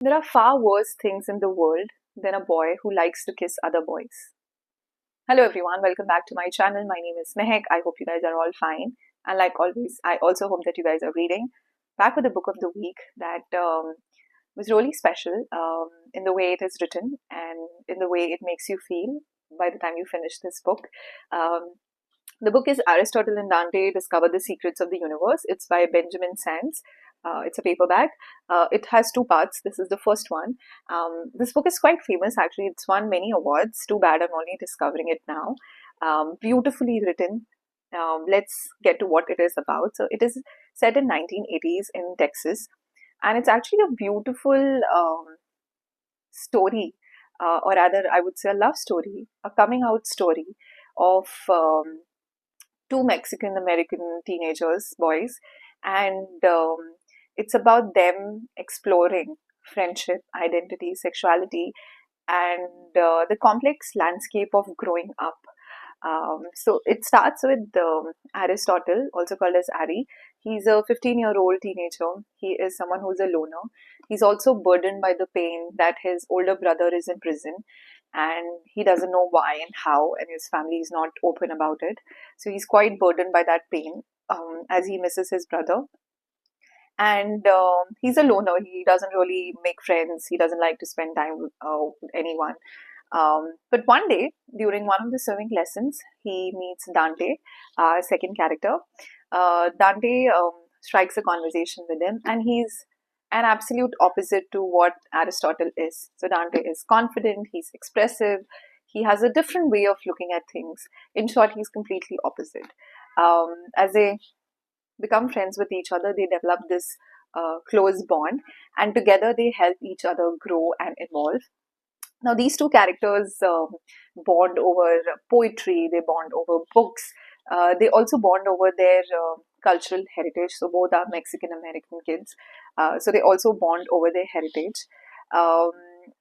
There are far worse things in the world than a boy who likes to kiss other boys. Hello everyone, welcome back to my channel. My name is Mehek. I hope you guys are all fine. And like always, I also hope that you guys are reading. Back with the book of the week that was really special in the way it is written and in the way it makes you feel by the time you finish this book. Um, the book is Aristotle and Dante Discover the Secrets of the Universe. It's by Benjamin Sáenz. It's a paperback. It has two parts. This is the first one. This book is quite famous, actually. It's won many awards. Too bad I'm only discovering it now. Beautifully written. Let's get to what it is about. So it is set in 1980s in Texas, and it's actually a beautiful story, or rather, I would say a love story, a coming out story of two Mexican American teenagers, boys, and it's about them exploring friendship, identity, sexuality, and the complex landscape of growing up. So it starts with Aristotle, also called as Ari. He's a 15-year-old teenager. He is someone who's a loner. He's also burdened by the pain that his older brother is in prison and he doesn't know why and how, and his family is not open about it. So he's quite burdened by that pain as he misses his brother. And he's a loner. He doesn't really make friends. He doesn't like to spend time with anyone. But one day, during one of the swimming lessons, he meets Dante, our second character. Dante strikes a conversation with him, and he's an absolute opposite to what Aristotle is. So Dante is confident, he's expressive, he has a different way of looking at things. In short, he's completely opposite. As they become friends with each other, they develop this close bond, and together they help each other grow and evolve. Now, these two characters bond over poetry, they bond over books, they also bond over their cultural heritage. So, both are Mexican American kids, so they also bond over their heritage. Um,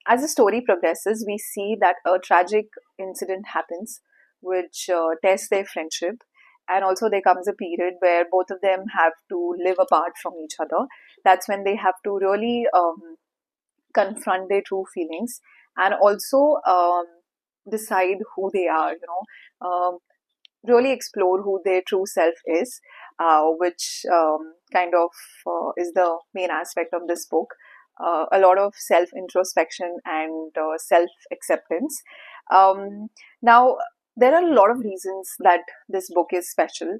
as the story progresses, we see that a tragic incident happens which tests their friendship. And also, there comes a period where both of them have to live apart from each other. That's when they have to really confront their true feelings and also decide who they are, really explore who their true self is, which kind of is the main aspect of this book. A lot of self introspection and self acceptance. Now, there are a lot of reasons that this book is special.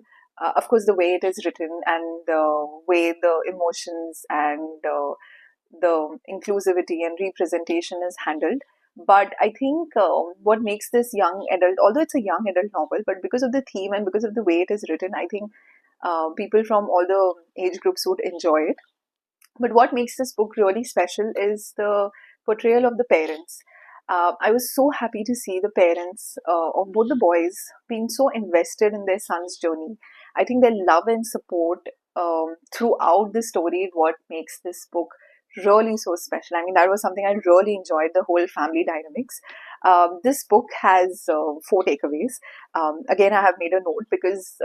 Of course, the way it is written and the way the emotions and the inclusivity and representation is handled. But I think what makes this young adult, although it's a young adult novel, but because of the theme and because of the way it is written, I think people from all the age groups would enjoy it. But what makes this book really special is the portrayal of the parents. I was so happy to see the parents of both the boys being so invested in their son's journey. I think their love and support throughout the story is what makes this book really so special. I mean, that was something I really enjoyed, the whole family dynamics. This book has four takeaways. Again, I have made a note because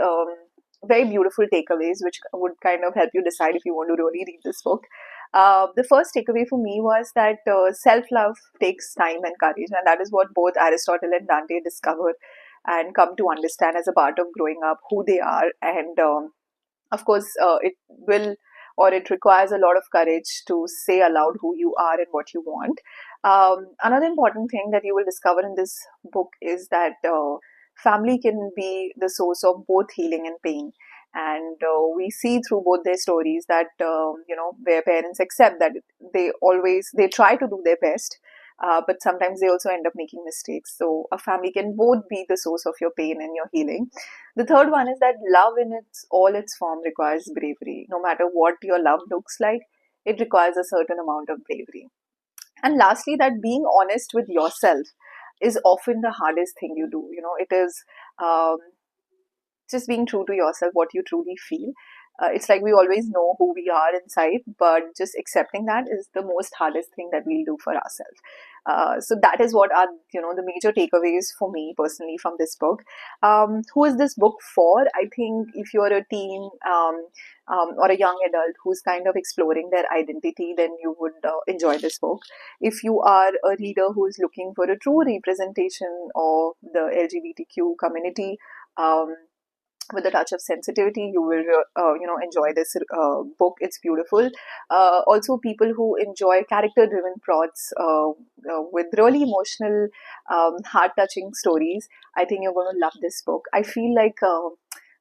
very beautiful takeaways, which would kind of help you decide if you want to really read this book. The first takeaway for me was that self love takes time and courage, and that is what both Aristotle and Dante discover and come to understand as a part of growing up who they are. And of course, it will or it requires a lot of courage to say aloud who you are and what you want. Another important thing that you will discover in this book is that family can be the source of both healing and pain. And we see through both their stories that where parents accept that they try to do their best, but sometimes they also end up making mistakes. So a family can both be the source of your pain and your healing. The third one is that love in its form requires bravery. No matter what your love looks like, it requires a certain amount of bravery. And lastly, that being honest with yourself is often the hardest thing you do. It is um, just being true to yourself, what you truly feel. It's like we always know who we are inside, but just accepting that is the most hardest thing that we'll do for ourselves. So that is what are, the major takeaways for me personally from this book. Who is this book for? I think if you're a teen, or a young adult who's kind of exploring their identity, then you would enjoy this book. If you are a reader who is looking for a true representation of the LGBTQ community, um, with a touch of sensitivity, you will enjoy this book. It's beautiful. Also, people who enjoy character driven plots, with really emotional, heart touching stories, I think you're going to love this book. I feel like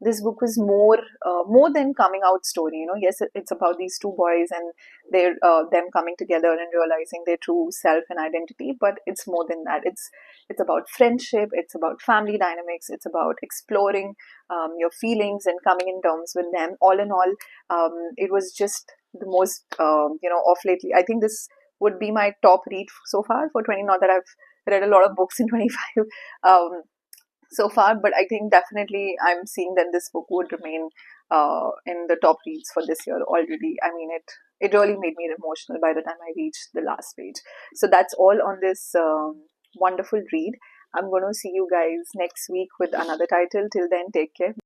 this book was more than coming out story. Yes, it's about these two boys and their them coming together and realizing their true self and identity, but it's more than that. It's about friendship, it's about family dynamics, it's about exploring your feelings and coming in terms with them. All in all, it was just the most, off lately. I think this would be my top read so far for 20. Not that I've read a lot of books in 25 so far, but I think definitely I'm seeing that this book would remain in the top reads for this year already. I mean, it really made me emotional by the time I reached the last page. So that's all on this wonderful read. I'm going to see you guys next week with another title. Till then, take care.